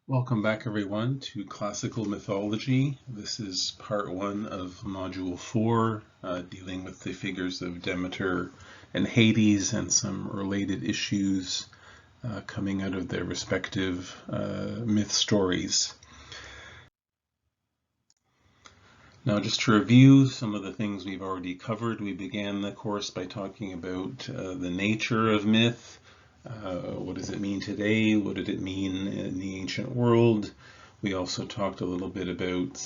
Welcome back, everyone, to Classical Mythology. This is part one of Module 4, dealing with the figures of Demeter and Hades and some related issues coming out of their respective myth stories. Now, just to review some of the things we've already covered, we began the course by talking about the nature of myth. What does it mean today? What did it mean in the ancient world? We also talked a little bit about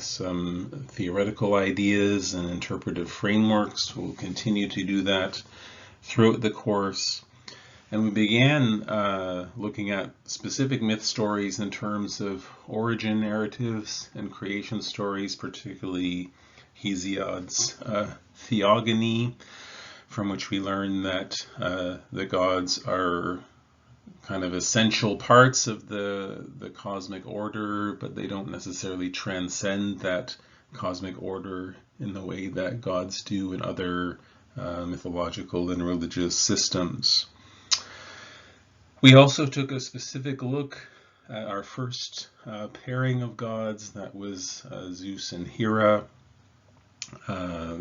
some theoretical ideas and interpretive frameworks. We'll continue to do that throughout the course. And we began looking at specific myth stories in terms of origin narratives and creation stories, particularly Hesiod's theogony, from which we learn that the gods are kind of essential parts of the cosmic order, but they don't necessarily transcend that cosmic order in the way that gods do in other mythological and religious systems. We also took a specific look at our first pairing of gods, that was Zeus and Hera.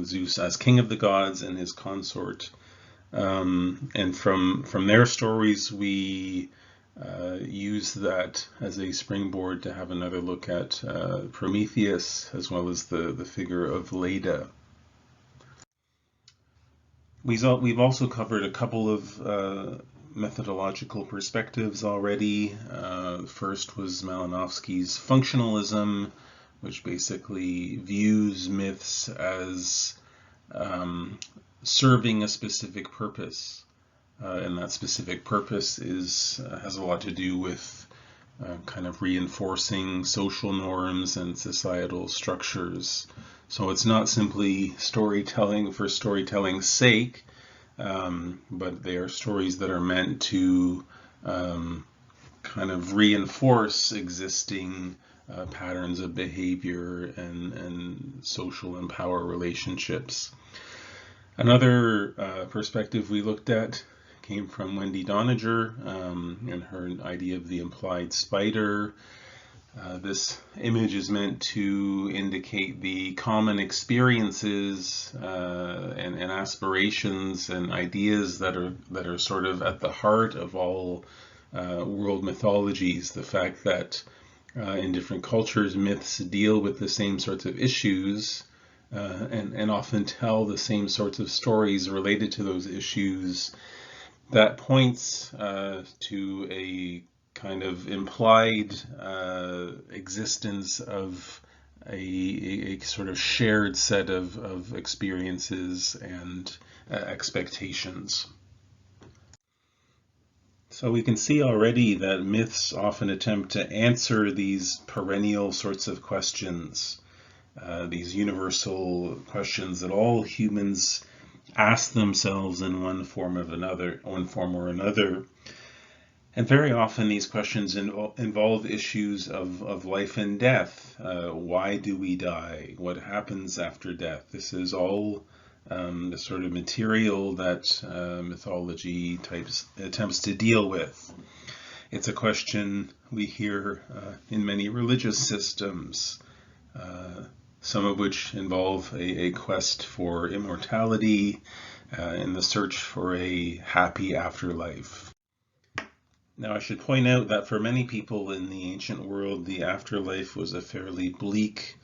Zeus as king of the gods and his consort. And from their stories, we use that as a springboard to have another look at Prometheus, as well as the figure of Leda. We've also covered a couple of methodological perspectives already. First was Malinowski's functionalism, which basically views myths as serving a specific purpose, and that specific purpose has a lot to do with kind of reinforcing social norms and societal structures. So it's not simply storytelling for storytelling's sake, but they are stories that are meant to kind of reinforce existing patterns of behavior and social and power relationships. Another perspective we looked at came from Wendy Doniger and her idea of the implied spider. This image is meant to indicate the common experiences and aspirations and ideas that are sort of at the heart of all world mythologies. The fact that in different cultures, myths deal with the same sorts of issues and often tell the same sorts of stories related to those issues. That points to a kind of implied existence of a sort of shared set of experiences and expectations. So we can see already that myths often attempt to answer these perennial sorts of questions, these universal questions that all humans ask themselves in one form or another. And very often these questions involve issues of life and death. Why do we die? What happens after death? This is all the sort of material that mythology attempts to deal with. It's a question we hear in many religious systems, some of which involve a quest for immortality in the search for a happy afterlife. Now, I should point out that for many people in the ancient world, the afterlife was a fairly bleak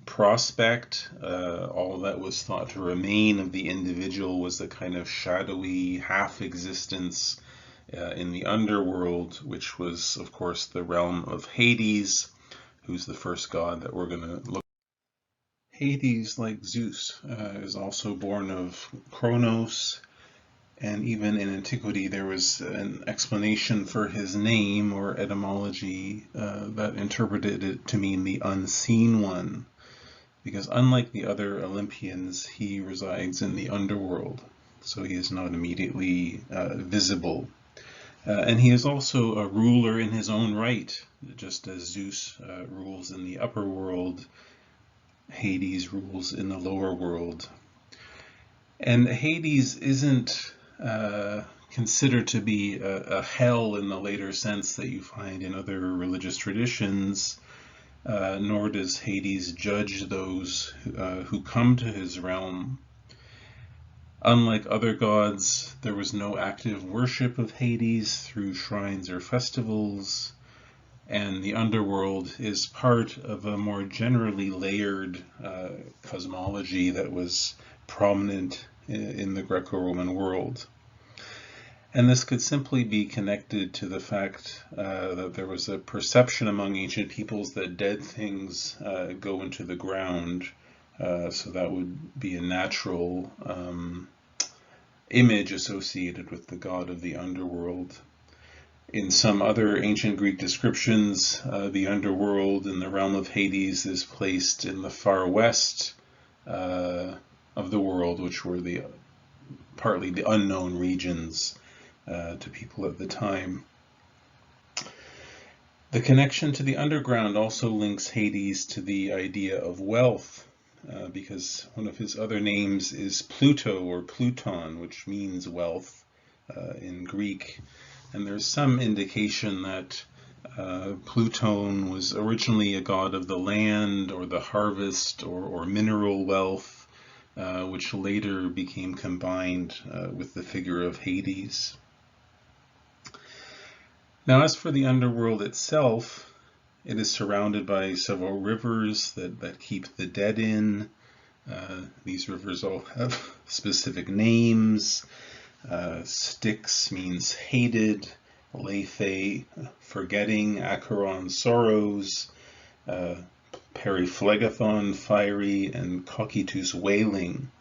prospect. All that was thought to remain of the individual was a kind of shadowy half-existence in the underworld, which was, of course, the realm of Hades, who's the first god that we're going to look at. Hades, like Zeus, is also born of Kronos, and even in antiquity there was an explanation for his name or etymology that interpreted it to mean the unseen one, because unlike the other Olympians, he resides in the underworld, so he is not immediately visible. And he is also a ruler in his own right, just as Zeus rules in the upper world, Hades rules in the lower world. And Hades isn't consider to be a hell in the later sense that you find in other religious traditions, nor does Hades judge those who come to his realm. Unlike other gods, there was no active worship of Hades through shrines or festivals, and the underworld is part of a more generally layered cosmology that was prominent in the Greco-Roman world. And this could simply be connected to the fact that there was a perception among ancient peoples that dead things go into the ground. So that would be a natural image associated with the god of the underworld. In some other ancient Greek descriptions, the underworld in the realm of Hades is placed in the far west of the world, which were partly the unknown regions to people at the time. The connection to the underground also links Hades to the idea of wealth, because one of his other names is Pluto or Pluton, which means wealth in Greek. And there's some indication that Pluton was originally a god of the land or the harvest or mineral wealth, which later became combined with the figure of Hades. Now, as for the underworld itself, it is surrounded by several rivers that keep the dead in. These rivers all have specific names. Styx means hated, Lethe, forgetting, Acheron, sorrows, Periphlegathon, fiery, and Cocytus, wailing.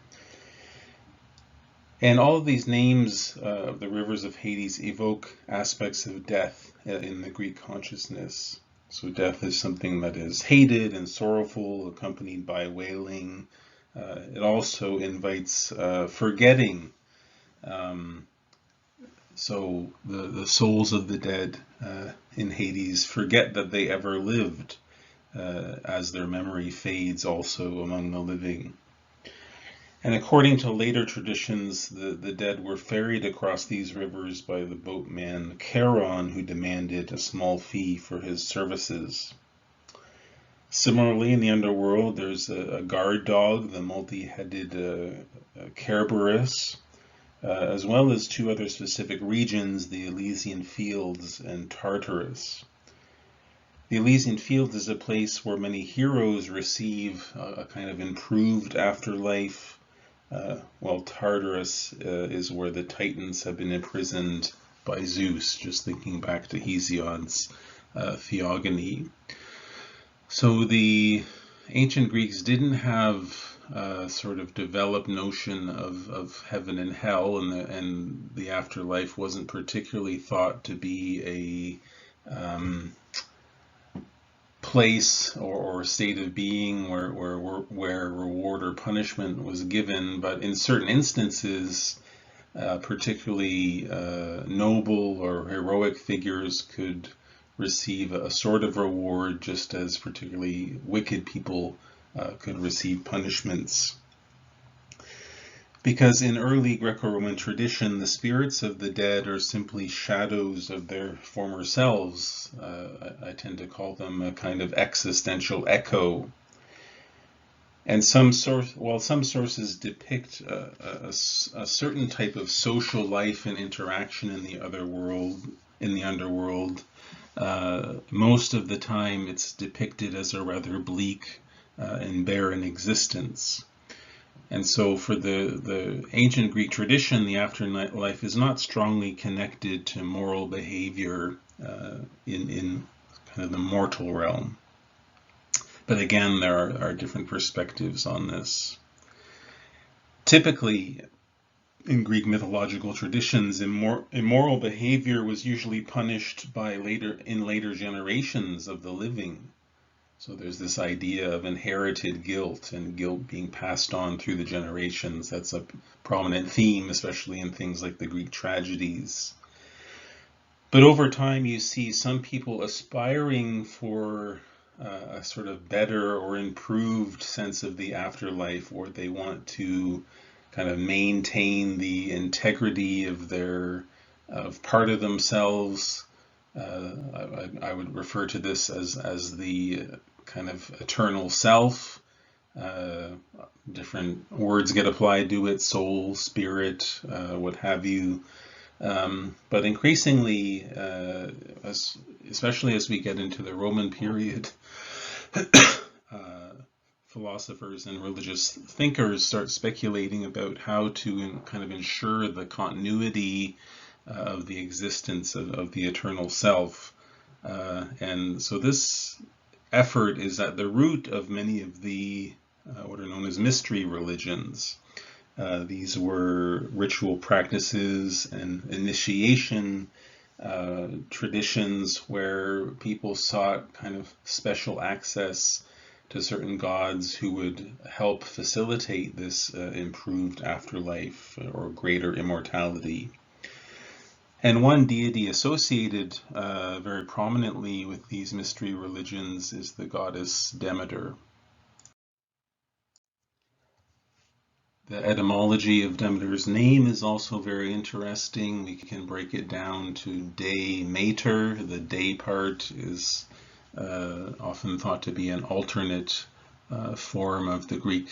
And all of these names of the rivers of Hades evoke aspects of death in the Greek consciousness. So death is something that is hated and sorrowful, accompanied by wailing. It also invites forgetting. So the souls of the dead in Hades forget that they ever lived, as their memory fades also among the living. And according to later traditions, the dead were ferried across these rivers by the boatman Charon, who demanded a small fee for his services. Similarly, in the underworld, there's a guard dog, the multi-headed Kerberos, as well as two other specific regions, the Elysian Fields and Tartarus. The Elysian Fields is a place where many heroes receive a kind of improved afterlife, while Tartarus is where the Titans have been imprisoned by Zeus, just thinking back to Hesiod's theogony. So the ancient Greeks didn't have a sort of developed notion of heaven and hell, and the afterlife wasn't particularly thought to be a place or state of being where reward or punishment was given. But in certain instances, particularly noble or heroic figures could receive a sort of reward, just as particularly wicked people could receive punishments. Because in early Greco-Roman tradition, the spirits of the dead are simply shadows of their former selves. I tend to call them a kind of existential echo. And while some sources depict a certain type of social life and interaction in the underworld, most of the time it's depicted as a rather bleak and barren existence. And so for the ancient Greek tradition, the afterlife is not strongly connected to moral behavior in kind of the mortal realm. But again, there are different perspectives on this. Typically, in Greek mythological traditions, immoral behavior was usually punished in later generations of the living. So there's this idea of inherited guilt and guilt being passed on through the generations. That's a prominent theme, especially in things like the Greek tragedies. But over time, you see some people aspiring for a sort of better or improved sense of the afterlife, where they want to kind of maintain the integrity of their of part of themselves. I would refer to this as the kind of eternal self. Uh, Different words get applied to it: soul, spirit, what have you. But increasingly, especially as we get into the Roman period, philosophers and religious thinkers start speculating about how to kind of ensure the continuity of the existence of the eternal self. And so this effort is at the root of many of the what are known as mystery religions. These were ritual practices and initiation traditions where people sought kind of special access to certain gods who would help facilitate this improved afterlife or greater immortality. And one deity associated very prominently with these mystery religions is the goddess Demeter. The etymology of Demeter's name is also very interesting. We can break it down to Demeter. The day part is often thought to be an alternate form of the Greek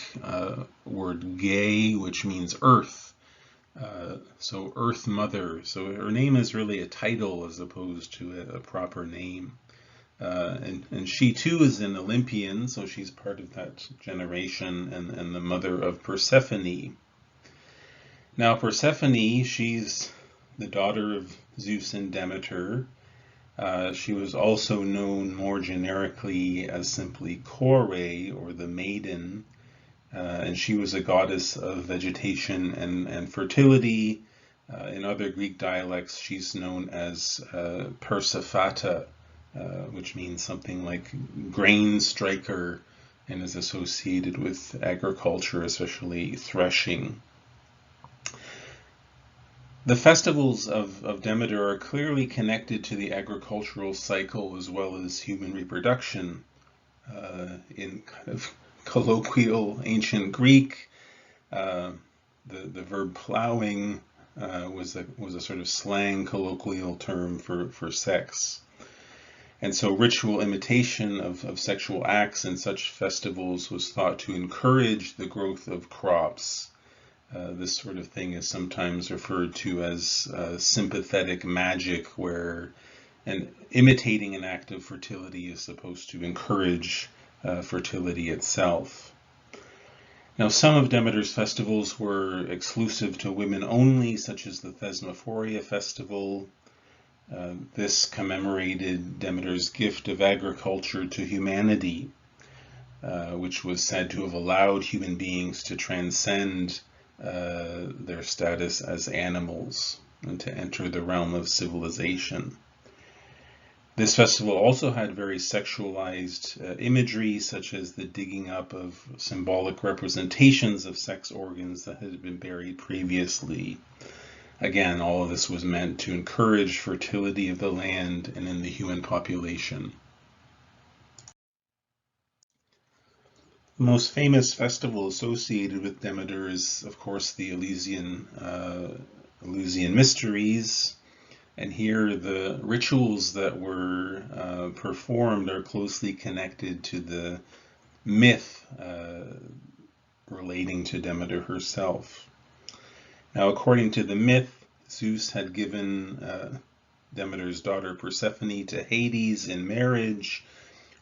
word ge, which means earth. So Earth Mother. So her name is really a title as opposed to a proper name. And she too is an Olympian, so she's part of that generation and the mother of Persephone. Now Persephone, she's the daughter of Zeus and Demeter. She was also known more generically as simply Kore, or the maiden, and she was a goddess of vegetation and fertility. In other Greek dialects, she's known as Persephata, which means something like grain striker, and is associated with agriculture, especially threshing. The festivals of Demeter are clearly connected to the agricultural cycle as well as human reproduction. In kind of colloquial ancient Greek, the verb plowing was a sort of slang colloquial term for sex. And so ritual imitation of sexual acts in such festivals was thought to encourage the growth of crops. This sort of thing is sometimes referred to as sympathetic magic, where imitating an act of fertility is supposed to encourage fertility itself. Now, some of Demeter's festivals were exclusive to women only, such as the Thesmophoria festival. This commemorated Demeter's gift of agriculture to humanity, which was said to have allowed human beings to transcend their status as animals and to enter the realm of civilization. This festival also had very sexualized imagery, such as the digging up of symbolic representations of sex organs that had been buried previously. Again, all of this was meant to encourage fertility of the land and in the human population. The most famous festival associated with Demeter is, of course, the Eleusinian Mysteries. And here the rituals that were performed are closely connected to the myth relating to Demeter herself. Now, according to the myth, Zeus had given Demeter's daughter Persephone to Hades in marriage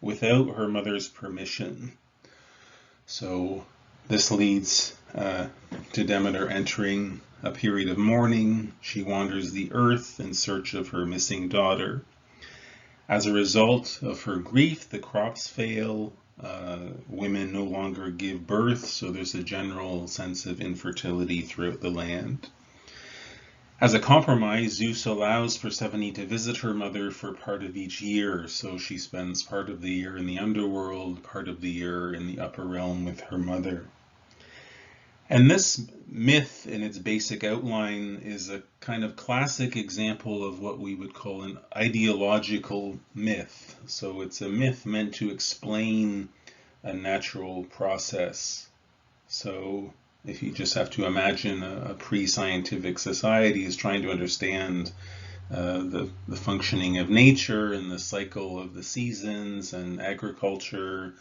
without her mother's permission. So this leads to Demeter entering a period of mourning. She wanders the earth in search of her missing daughter. As a result of her grief, the crops fail. Women no longer give birth, so there's a general sense of infertility throughout the land. As a compromise, Zeus allows Persephone to visit her mother for part of each year, so she spends part of the year in the underworld, part of the year in the upper realm with her mother. And this myth, in its basic outline, is a kind of classic example of what we would call an ideological myth. So it's a myth meant to explain a natural process. So if you just have to imagine a pre-scientific society is trying to understand the functioning of nature and the cycle of the seasons and agriculture,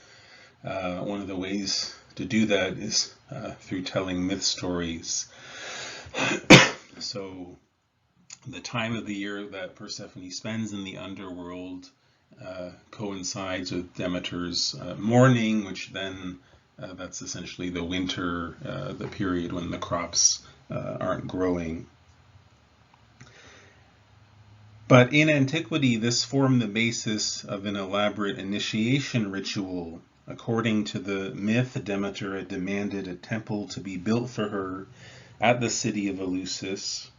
one of the ways to do that is through telling myth stories. So the time of the year that Persephone spends in the underworld coincides with Demeter's mourning, which then that's essentially the winter, the period when the crops aren't growing. But in antiquity, this formed the basis of an elaborate initiation ritual. According to the myth, Demeter had demanded a temple to be built for her at the city of Eleusis,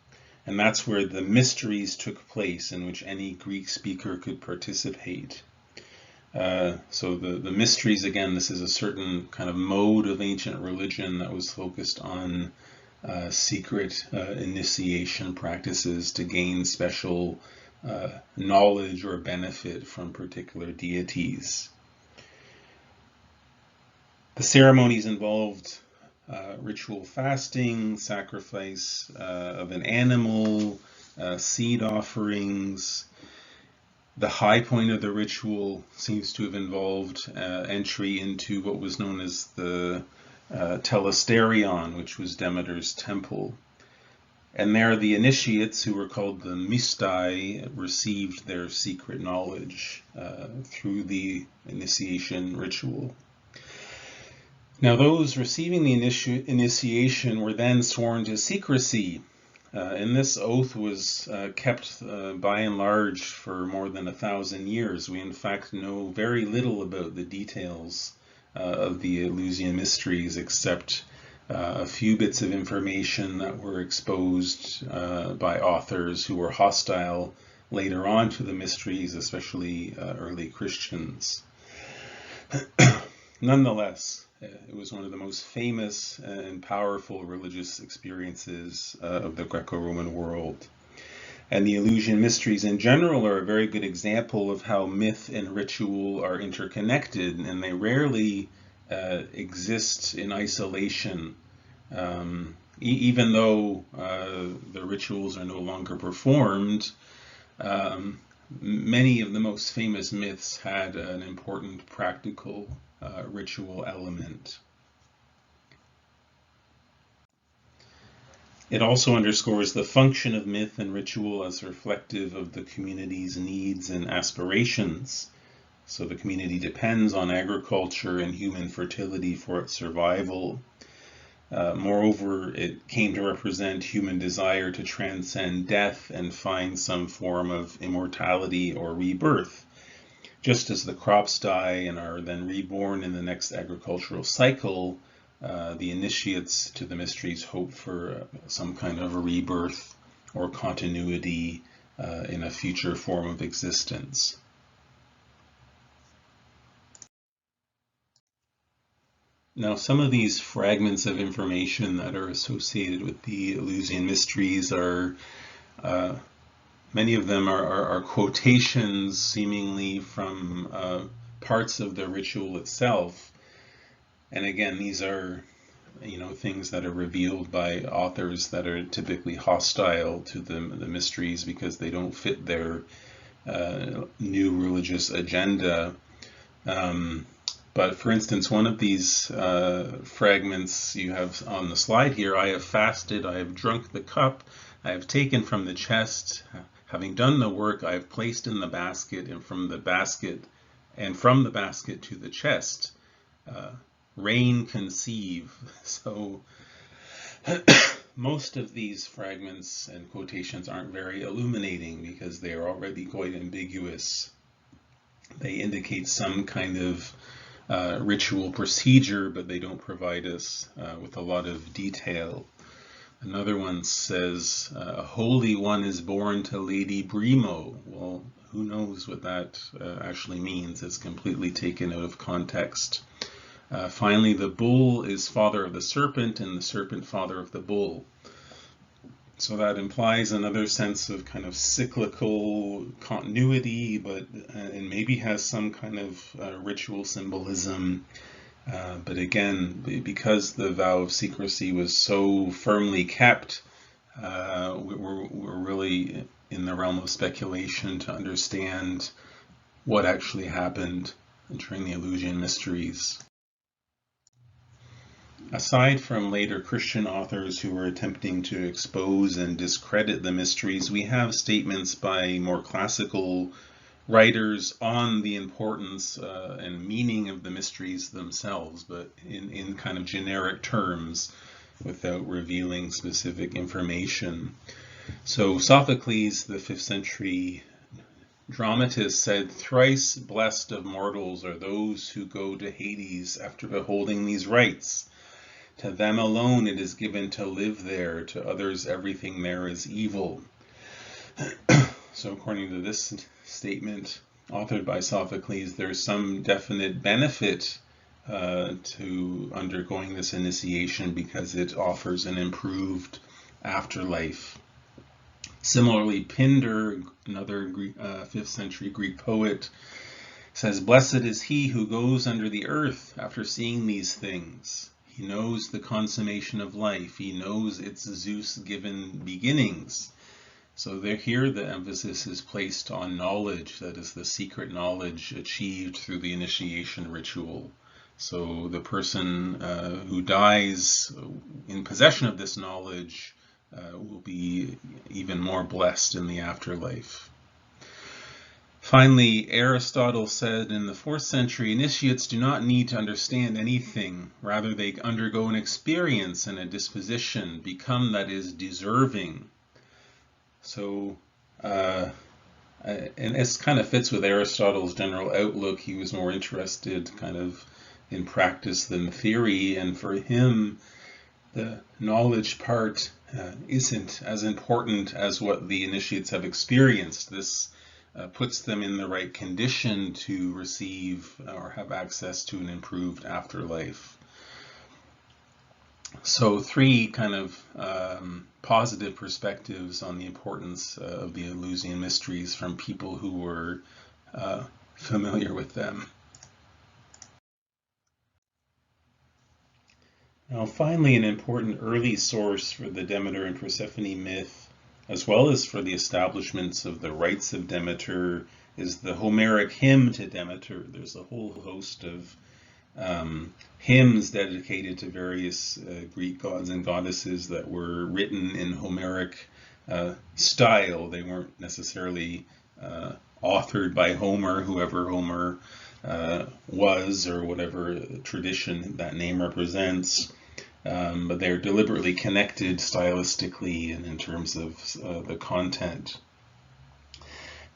and that's where the mysteries took place, in which any Greek speaker could participate. So the mysteries, again, this is a certain kind of mode of ancient religion that was focused on secret initiation practices to gain special knowledge or benefit from particular deities. The ceremonies involved ritual fasting, sacrifice of an animal, seed offerings. The high point of the ritual seems to have involved entry into what was known as the Telesterion, which was Demeter's temple. And there the initiates, who were called the Mystai, received their secret knowledge through the initiation ritual. Now those receiving the initiation were then sworn to secrecy, and this oath was kept by and large for more than 1,000 years. We in fact know very little about the details of the Eleusinian mysteries, except a few bits of information that were exposed by authors who were hostile later on to the mysteries, especially early Christians. Nonetheless, it was one of the most famous and powerful religious experiences of the Greco-Roman world. And the Eleusinian mysteries in general are a very good example of how myth and ritual are interconnected, and they rarely exist in isolation. Even though the rituals are no longer performed, many of the most famous myths had an important practical ritual element. It also underscores the function of myth and ritual as reflective of the community's needs and aspirations. So the community depends on agriculture and human fertility for its survival. Moreover, it came to represent human desire to transcend death and find some form of immortality or rebirth. Just as the crops die and are then reborn in the next agricultural cycle, the initiates to the mysteries hope for some kind of a rebirth or continuity in a future form of existence. Now, some of these fragments of information that are associated with the Eleusinian mysteries are, many of them are quotations seemingly from parts of the ritual itself. And again, these are, things that are revealed by authors that are typically hostile to the mysteries because they don't fit their new religious agenda. But for instance, one of these fragments you have on the slide here: I have fasted, I have drunk the cup, I have taken from the chest, having done the work, I have placed in the basket, and from the basket to the chest, rain conceive. So most of these fragments and quotations aren't very illuminating because they are already quite ambiguous. They indicate some kind of ritual procedure, but they don't provide us with a lot of detail. Another one says, a holy one is born to Lady Brimo. Well, who knows what that actually means? It's completely taken out of context. Finally, the bull is father of the serpent, and the serpent father of the bull. So that implies another sense of kind of cyclical continuity, but and maybe has some kind of ritual symbolism. But again, because the vow of secrecy was so firmly kept, we're really in the realm of speculation to understand what actually happened during the Eleusinian Mysteries. Aside from later Christian authors who were attempting to expose and discredit the mysteries, we have statements by more classical writers on the importance and meaning of the mysteries themselves, but in kind of generic terms without revealing specific information. So Sophocles, the 5th century dramatist, said, "Thrice blessed of mortals are those who go to Hades after beholding these rites. To them alone it is given to live there, to others everything there is evil." So according to this statement, authored by Sophocles, there's some definite benefit to undergoing this initiation because it offers an improved afterlife. Similarly, Pindar, another 5th century Greek poet, says, "Blessed is he who goes under the earth after seeing these things. He knows the consummation of life. He knows its Zeus-given beginnings." So here the emphasis is placed on knowledge, that is the secret knowledge achieved through the initiation ritual. So the person who dies in possession of this knowledge will be even more blessed in the afterlife. Finally, Aristotle said in the 4th century, initiates do not need to understand anything. Rather, they undergo an experience and a disposition, become, that is, deserving. So, and this kind of fits with Aristotle's general outlook. He was more interested kind of in practice than theory, and for him, the knowledge part isn't as important as what the initiates have experienced. This puts them in the right condition to receive or have access to an improved afterlife. So 3 kind of positive perspectives on the importance of the Eleusinian Mysteries from people who were familiar with them. Now finally, an important early source for the Demeter and Persephone myth, as well as for the establishments of the rites of Demeter, is the Homeric hymn to Demeter. There's a whole host of hymns dedicated to various Greek gods and goddesses that were written in Homeric style. They weren't necessarily authored by Homer, whoever Homer was, or whatever tradition that name represents. But they're deliberately connected stylistically and in terms of the content.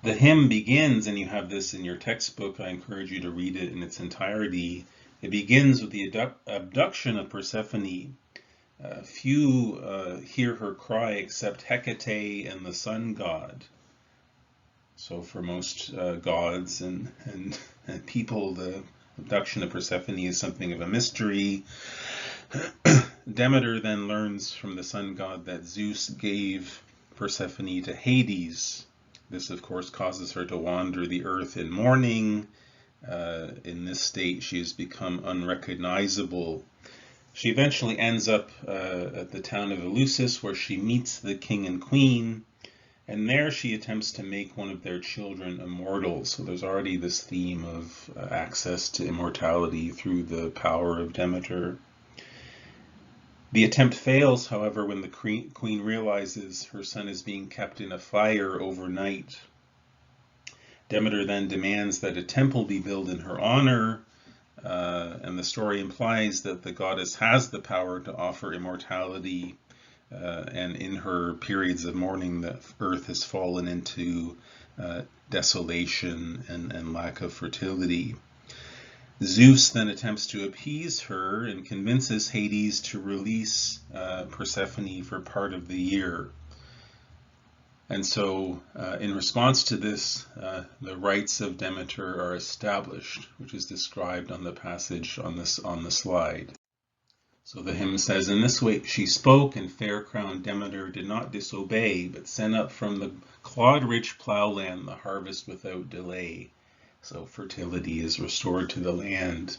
The hymn begins, and you have this in your textbook, I encourage you to read it in its entirety. It begins with the abduction of Persephone. Few hear her cry except Hecate and the sun god. So for most gods and people, the abduction of Persephone is something of a mystery. Demeter then learns from the sun god that Zeus gave Persephone to Hades. This, of course, causes her to wander the earth in mourning. In this state, she has become unrecognizable. She eventually ends up at the town of Eleusis, where she meets the king and queen, and there she attempts to make one of their children immortal. So there's already this theme of access to immortality through the power of Demeter. The attempt fails, however, when the queen realizes her son is being kept in a fire overnight. Demeter then demands that a temple be built in her honor, and the story implies that the goddess has the power to offer immortality, and in her periods of mourning, the earth has fallen into desolation and lack of fertility. Zeus then attempts to appease her and convinces Hades to release Persephone for part of the year. And so, in response to this, the rites of Demeter are established, which is described on the passage on the slide. So the hymn says, "In this way she spoke, and fair-crowned Demeter did not disobey, but sent up from the clod-rich ploughland the harvest without delay." So fertility is restored to the land.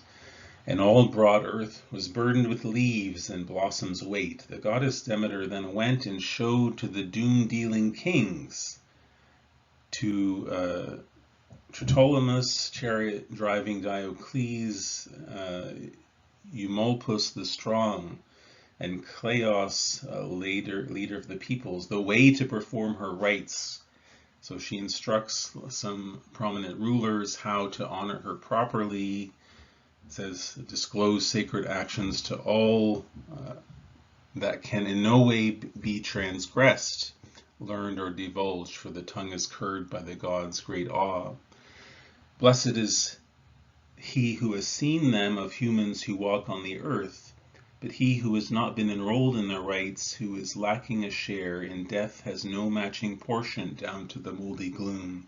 And all broad earth was burdened with leaves and blossoms' weight. The goddess Demeter then went and showed to the doom-dealing kings, to Tritolemus, chariot-driving Diocles, Eumolpus the Strong, and Kleos, leader of the peoples, the way to perform her rites. So she instructs some prominent rulers how to honor her properly. It says, disclose sacred actions to all that can in no way be transgressed, learned, or divulged, for the tongue is curbed by the gods' great awe. Blessed is he who has seen them of humans who walk on the earth, but he who has not been enrolled in their rites, who is lacking a share in death, has no matching portion down to the moldy gloom.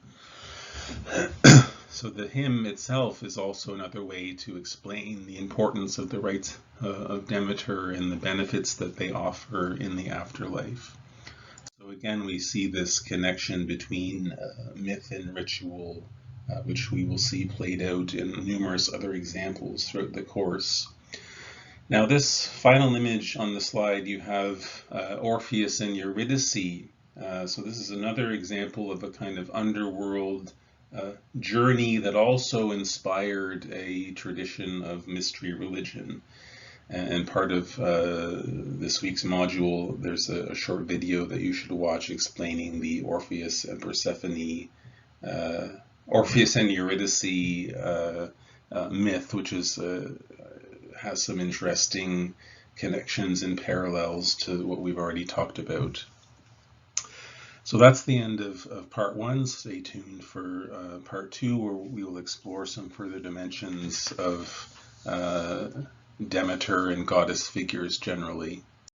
So the hymn itself is also another way to explain the importance of the rites of Demeter and the benefits that they offer in the afterlife. So again, we see this connection between myth and ritual, which we will see played out in numerous other examples throughout the course. Now, this final image on the slide, you have Orpheus and Eurydice. So this is another example of a kind of underworld journey that also inspired a tradition of mystery religion. And part of this week's module, there's a short video that you should watch explaining the Orpheus and Persephone, Orpheus and Eurydice myth, which is has some interesting connections and parallels to what we've already talked about. So that's the end of part one. Stay tuned for part two, where we will explore some further dimensions of Demeter and goddess figures generally.